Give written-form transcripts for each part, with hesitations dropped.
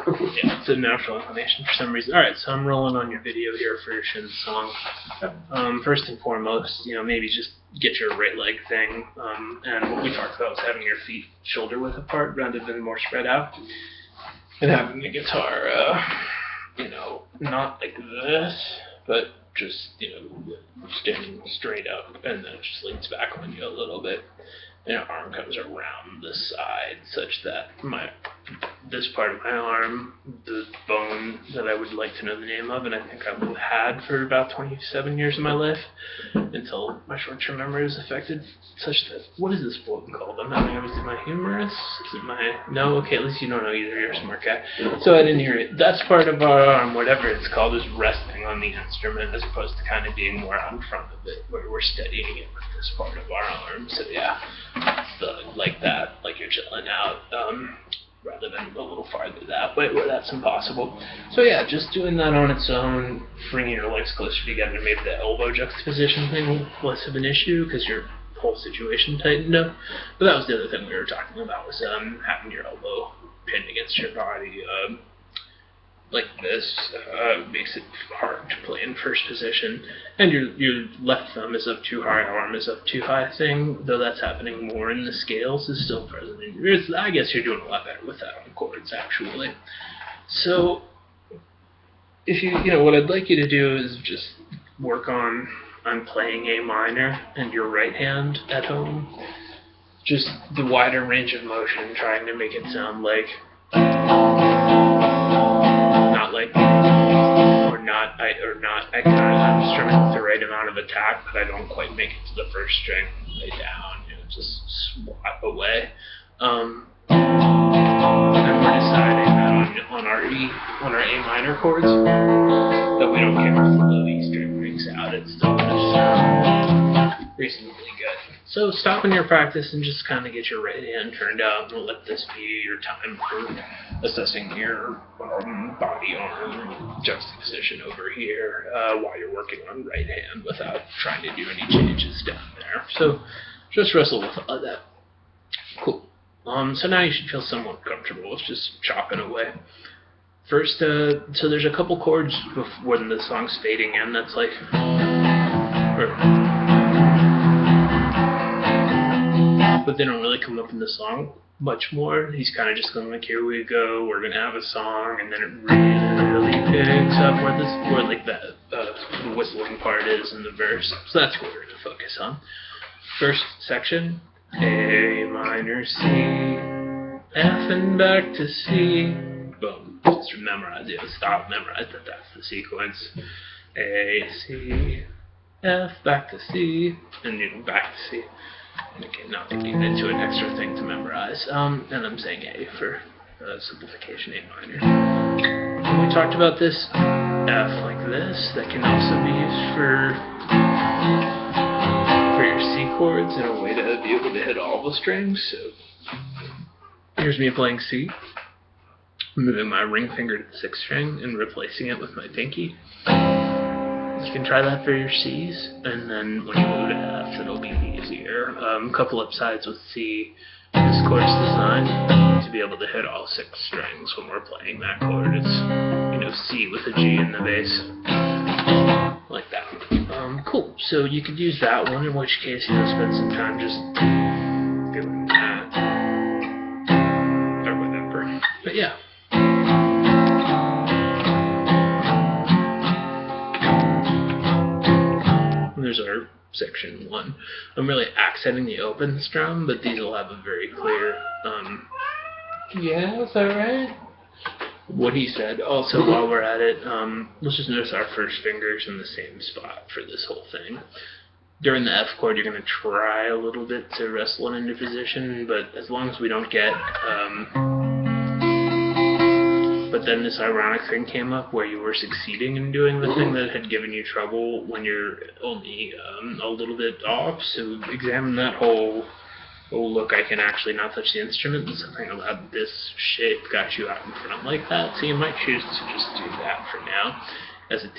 Yeah, it's a natural inclination for some reason. Alright, so I'm rolling on your video here for your shin song. First and foremost, maybe just get your right leg thing. And what we talked about was having your feet shoulder width apart rather than more spread out. And having the guitar, not like this, but just, standing straight up, and then it just leans back on you a little bit. And your arm comes around the side such that this part of my arm, the bone that I would like to know the name of, and I think I've had for about 27 years of my life, until my short-term memory was affected, such that, what is this bone called? I'm having it. Is it my humerus? Is it my... No? Okay, at least you don't know either. You're a smart guy. So I didn't hear it. That's part of our arm, whatever it's called, is resting on the instrument, as opposed to kind of being more out in front of it, where we're steadying it with this part of our arm. So yeah, like that, like you're chilling out. Rather than a little farther that way where that's impossible. So yeah, just doing that on its own, bringing your legs closer together, maybe the elbow juxtaposition thing less of an issue because your whole situation tightened up. But that was the other thing we were talking about, was having your elbow pinned against your body like this makes it hard to play in first position. And your left thumb is up too high, arm is up too high thing, though that's happening more in the scales, is still present in your ears. I guess you're doing a lot better with that on chords, actually. So, if what I'd like you to do is just work on playing A minor and your right hand at home. Just the wider range of motion, trying to make it sound like... I kind of have a strum with the right amount of attack, but I don't quite make it to the first string, lay down, just swat away. And we're deciding that on our A minor chords, that we don't care if the low E string rings out, it's still going to sound reasonably good. So stop in your practice and just kind of get your right hand turned out, and let this be your time for assessing your body-arm juxtaposition over here while you're working on right hand without trying to do any changes down there. So just wrestle with that. Cool. So now you should feel somewhat comfortable with just chopping away. First, so there's a couple chords when the song's fading in that's like... but they don't really come up in the song much more. He's kind of just going like, here we go, we're gonna have a song, and then it really picks up where the whistling part is in the verse. So that's what we're gonna focus on. First section, A minor, C, F and back to C. Boom. Just memorize it. Stop, memorize that that's the sequence. A, C, F, back to C, and back to C. Okay, not to get into an extra thing to memorize. And I'm saying A for simplification, A minor. When we talked about this F like this, that can also be used for your C chords in a way to be able to hit all the strings. So here's me playing C, moving my ring finger to the 6th string and replacing it with my pinky. You can try that for your C's, and then when you move to F, it'll be easier. A couple upsides with C, this chord's designed to be able to hit all 6 strings when we're playing that chord. It's, C with a G in the bass, like that. Cool. So you could use that one, in which case, spend some time just doing that, or whatever. But yeah. There's our section 1. I'm really accenting the open strum, but these will have a very clear, yeah, is that right? What he said. Also, while we're at it, let's just notice our first fingers in the same spot for this whole thing. During the F chord, you're going to try a little bit to wrestle it into position, but as long as we don't get, but then this ironic thing came up where you were succeeding in doing the thing that had given you trouble when you're only a little bit off. So examine that whole, oh look, I can actually not touch the instrument, and something about this shape got you out in front like that. So you might choose to just do that for now. as it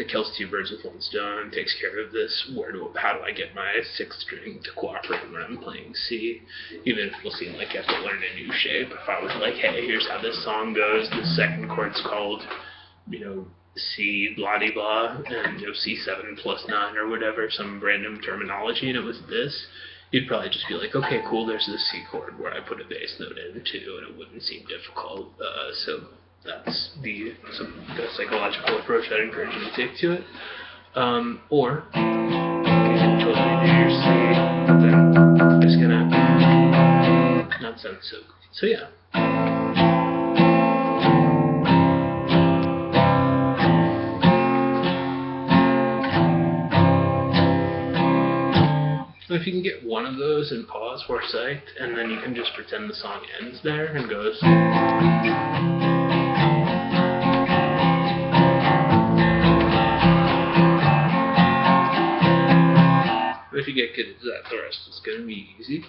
kills two birds with one stone, takes care of this, how do I get my sixth string to cooperate when I'm playing C, even if it'll seem like you have to learn a new shape. If I was like, hey, here's how this song goes, the second chord's called, C blah de blah, and C7 plus 9 or whatever, some random terminology, and it was this, you'd probably just be like, okay, cool, there's this C chord where I put a bass note in too, and it wouldn't seem difficult. So that's the psychological approach I'd encourage you to take to it. Or you can totally do your C, but then it's gonna not sound so good. So yeah. If you can get one of those and pause for sight, and then you can just pretend the song ends there and goes. But if you get good at that, the rest is going to be easy.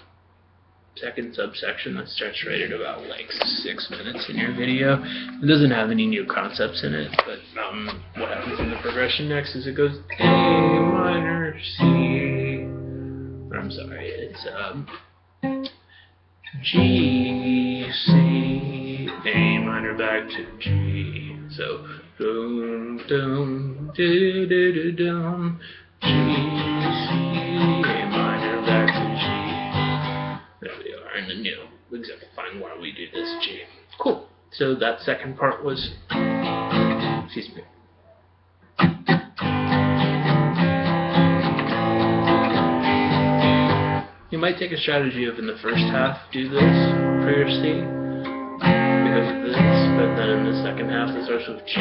Second subsection, that starts right at about like 6 minutes in your video. It doesn't have any new concepts in it, but what happens in the progression next is it goes A minor, C. I'm sorry, it's G, C, A minor back to G. So dum dum do do do dum, G, C, A minor back to G. There we are, and then we exemplifying why we do this G. Cool. So that second part was, excuse me. You might take a strategy of in the first half do this for your C because of this, but then in the second half it starts with G.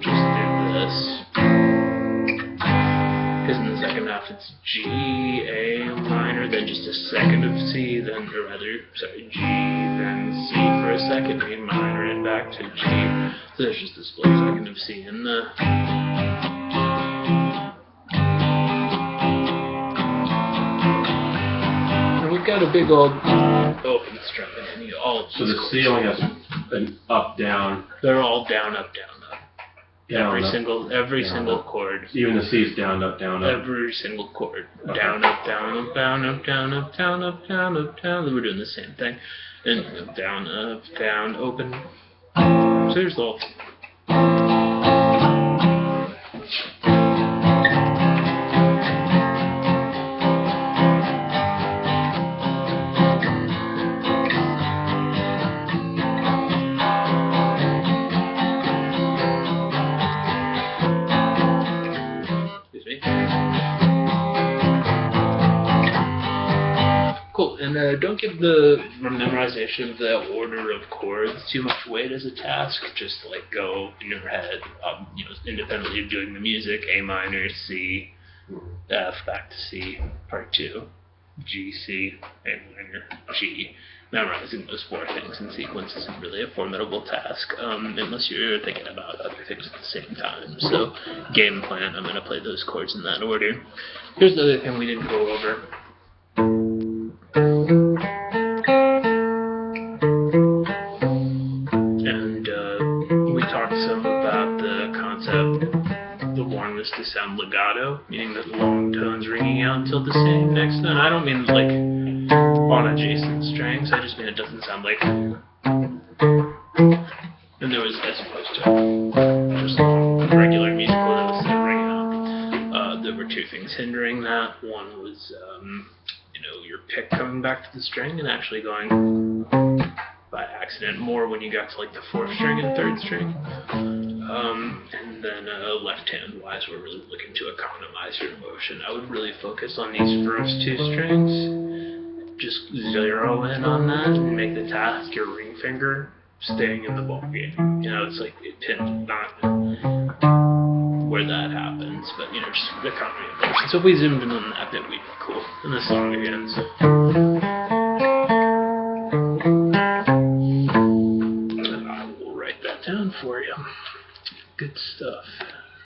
Just do this. Because in the second half it's G, A minor, then just a second of C, G, then C for a second, A minor, and back to G. So there's just a split second of C in the. Got a big old open string in all. So the C only has an up down. They're all down up down up. Down, every single chord. Even the C is down up down up. Every single chord. Okay. Down up down up down up down up down up down up down. We're doing the same thing. And down up down open. So here's the whole thing. Cool, and don't give the memorization of the order of chords too much weight as a task. Just like go in your head, independently of doing the music. A minor, C, F, back to C, part 2, G, C, A minor, G. Memorizing those 4 things in sequence isn't really a formidable task, unless you're thinking about other things at the same time. So, game plan, I'm going to play those chords in that order. Here's the other thing we didn't go over. And we talked some about the concept of wanting this to sound legato, meaning that long tones ringing out until the same next tone. I don't mean like on adjacent strings, I just mean it doesn't sound like. And there was, as opposed to just regular musical that was ringing out, there were 2 things hindering that. One was, your pick coming back to the string and actually going by accident more when you got to like the 4th string and 3rd string. And then left hand wise, we're really looking to economize your motion. I would really focus on these first 2 strings. Just zero in on that and make the task your ring finger staying in the ball game. It's like it pinned, not where that happens, but just economy of motion. So if we zoomed in on that bit, we'd be cool. And the song again. So. I will write that down for you. Good stuff.